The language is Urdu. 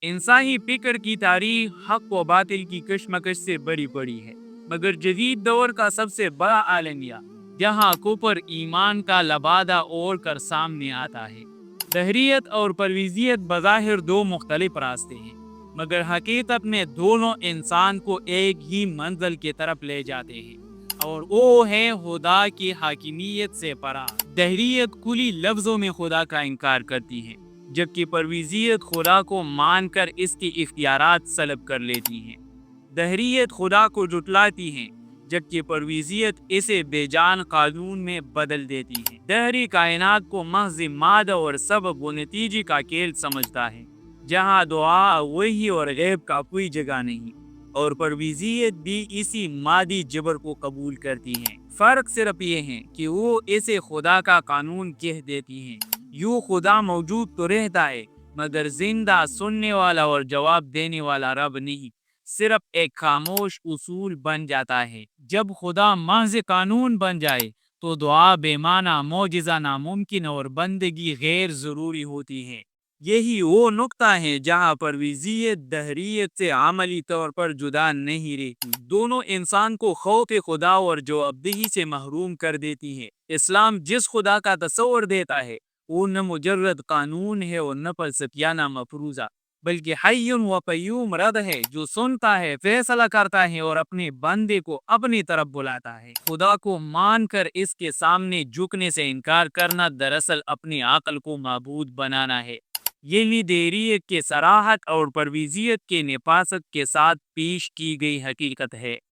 انسانی فکر کی تاریخ حق و باطل کی کشمکش سے بڑی پڑی ہے، مگر جدید دور کا سب سے بڑا عالمیہ جہاں کفر ایمان کا لبادہ اوڑھ کر سامنے آتا ہے۔ دہریت اور پرویزیت بظاہر دو مختلف راستے ہیں، مگر حقیقت میں دونوں انسان کو ایک ہی منزل کی طرف لے جاتے ہیں، اور وہ ہے خدا کی حاکمیت سے فرار۔ دہریت کلی لفظوں میں خدا کا انکار کرتی ہے، جبکہ پرویزیت خدا کو مان کر اس کی اختیارات سلب کر لیتی ہیں۔ دہریت خدا کو جھٹلاتی ہے، جبکہ پرویزیت اسے بے جان قانون میں بدل دیتی ہے۔ دہری کائنات کو محض مادہ اور سبب و نتیجے کا کھیل سمجھتا ہے، جہاں دعا، وحی اور غیب کا کوئی جگہ نہیں، اور پرویزیت بھی اسی مادی جبر کو قبول کرتی ہے۔ فرق صرف یہ ہے کہ وہ اسے خدا کا قانون کہہ دیتی ہیں۔ یوں خدا موجود تو رہتا ہے، مگر زندہ، سننے والا اور جواب دینے والا رب نہیں، صرف ایک خاموش اصول بن جاتا ہے۔ جب خدا محض قانون بن جائے تو دعا بے معنی، معجزہ ناممکن اور بندگی غیر ضروری ہوتی ہے۔ یہی وہ نقطہ ہے جہاں پرویزیت دہریت سے عملی طور پر جدا نہیں رہتی، دونوں انسان کو خوف خدا اور جوابدہی سے محروم کر دیتی ہے۔ اسلام جس خدا کا تصور دیتا ہے وہ نہ مجرد قانون ہے اور نہ فلسفیانہ مفروضہ، بلکہ حی و قیوم رب ہے جو سنتا ہے، فیصلہ کرتا ہے اور اپنے بندے کو اپنی طرف بلاتا ہے۔ خدا کو مان کر اس کے سامنے جھکنے سے انکار کرنا دراصل اپنی عقل کو معبود بنانا ہے۔ یہی دہریت کے صراحت اور پرویزیت کے نفاست کے ساتھ پیش کی گئی حقیقت ہے۔